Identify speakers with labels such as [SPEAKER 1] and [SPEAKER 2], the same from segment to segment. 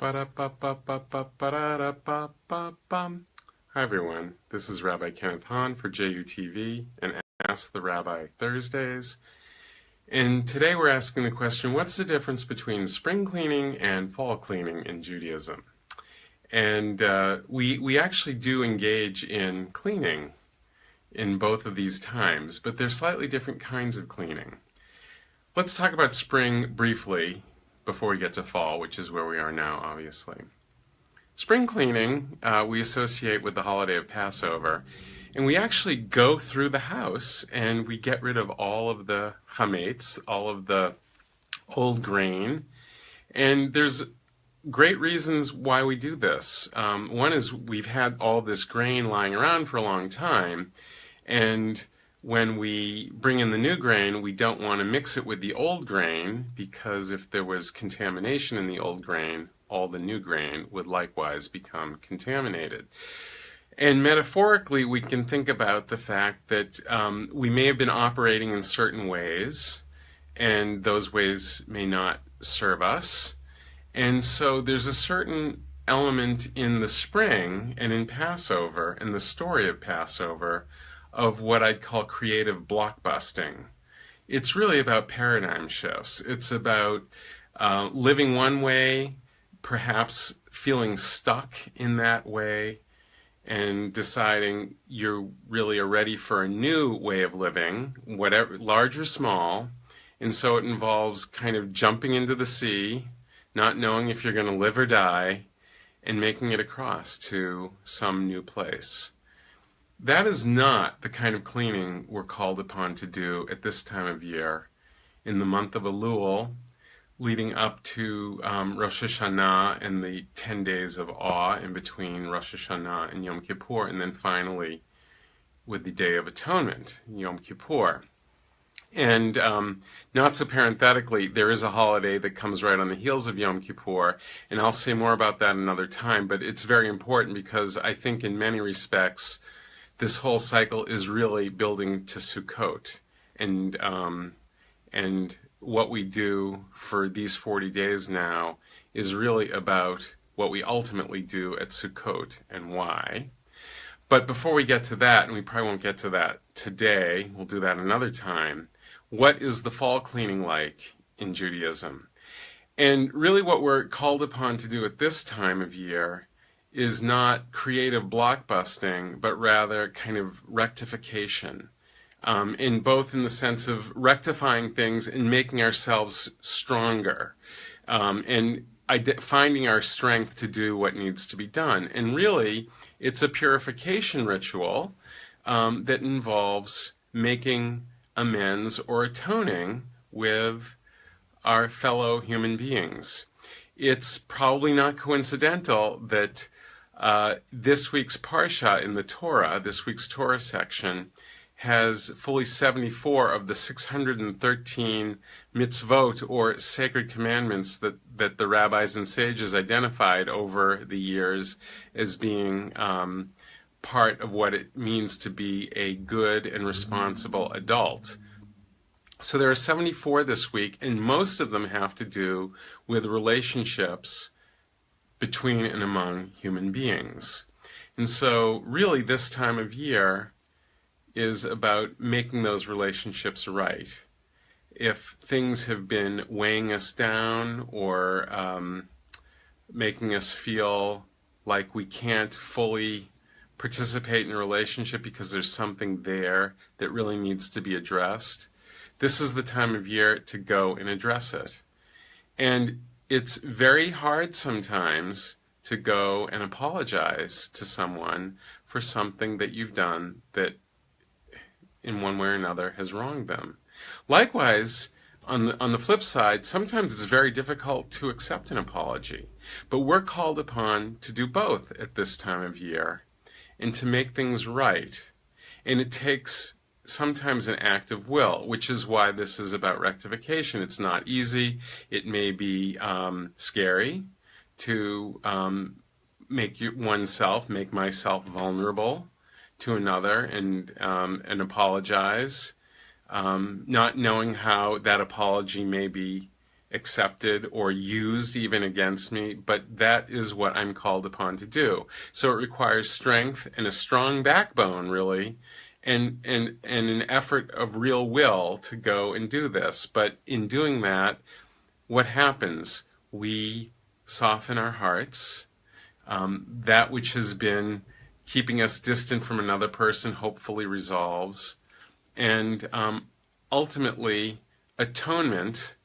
[SPEAKER 1] Ba-da-ba-ba-ba-ba-ba-da-ba-ba-bum. Hi everyone, this is Rabbi Kenneth Hahn for JUTV and Ask the Rabbi Thursdays. And today we're asking the question, what's the difference between spring cleaning and fall cleaning in Judaism? And we actually do engage in cleaning in both of these times, but they're slightly different kinds of cleaning. Let's talk about spring briefly before we get to fall, which is where we are now, obviously. Spring cleaning we associate with the holiday of Passover, and we actually go through the house and we get rid of all of the chametz, all of the old grain, and there's great reasons why we do this. One is we've had all this grain lying around for a long time, and when we bring in the new grain, we don't want to mix it with the old grain, because if there was contamination in the old grain, all the new grain would likewise become contaminated. And metaphorically, we can think about the fact that we may have been operating in certain ways, and those ways may not serve us. And so there's a certain element in the spring and in Passover, in the story of Passover, of what I'd call creative blockbusting. It's really about paradigm shifts. It's about living one way, perhaps feeling stuck in that way, and deciding you really are ready for a new way of living, whatever, large or small. And so it involves kind of jumping into the sea, not knowing if you're going to live or die, and making it across to some new place. That is not the kind of cleaning we're called upon to do at this time of year, in the month of Elul, leading up to Rosh Hashanah and the 10 days of awe in between Rosh Hashanah and Yom Kippur, and then finally with the Day of Atonement, Yom Kippur. And not so parenthetically, there is a holiday that comes right on the heels of Yom Kippur, and I'll say more about that another time, but it's very important because I think in many respects this whole cycle is really building to Sukkot, and what we do for these 40 days now is really about what we ultimately do at Sukkot and why. But before we get to that, and we probably won't get to that today, we'll do that another time, what is the fall cleaning like in Judaism? And really what we're called upon to do at this time of year is not creative blockbusting, but rather kind of rectification. In both in the sense of rectifying things and making ourselves stronger, and finding our strength to do what needs to be done. And really, it's a purification ritual that involves making amends or atoning with our fellow human beings. It's probably not coincidental that this week's Parsha in the Torah, this week's Torah section, has fully 74 of the 613 mitzvot, or sacred commandments, that the rabbis and sages identified over the years as being part of what it means to be a good and responsible adult. So there are 74 this week, and most of them have to do with relationships between and among human beings. And so really this time of year is about making those relationships right. If things have been weighing us down or making us feel like we can't fully participate in a relationship because there's something there that really needs to be addressed, this is the time of year to go and address it. And it's very hard sometimes to go and apologize to someone for something that you've done that in one way or another has wronged them. Likewise, on the flip side, sometimes it's very difficult to accept an apology. But we're called upon to do both at this time of year and to make things right. And it takes sometimes an act of will, which is why this is about rectification. It's not easy. It may be scary to make myself vulnerable to another and apologize, not knowing how that apology may be accepted or used even against me, but that is what I'm called upon to do. So it requires strength and a strong backbone, really, and an effort of real will to go and do this. But in doing that, what happens? We soften our hearts. That which has been keeping us distant from another person hopefully resolves. And ultimately, atonement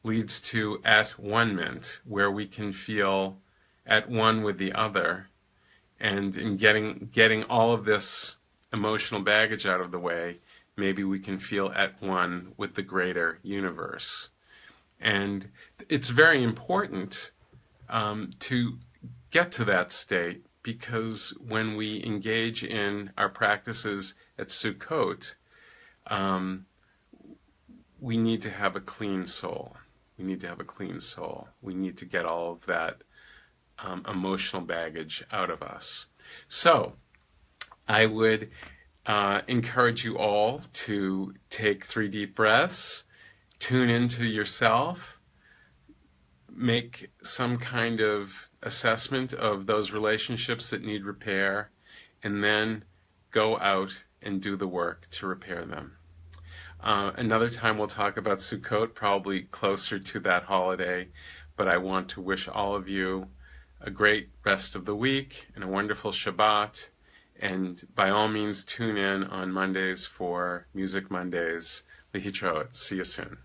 [SPEAKER 1] leads to at-one-ment, where we can feel at one with the other. And in getting all of this emotional baggage out of the way, maybe we can feel at one with the greater universe. And it's very important to get to that state, because when we engage in our practices at Sukkot, we need to have a clean soul. We need to have a clean soul. We need to get all of that emotional baggage out of us. So I would encourage you all to take 3 deep breaths, tune into yourself, make some kind of assessment of those relationships that need repair, and then go out and do the work to repair them. Another time we'll talk about Sukkot, probably closer to that holiday, but I want to wish all of you a great rest of the week and a wonderful Shabbat, and by all means tune in on Mondays for Music Mondays. Lihitraot. See you soon.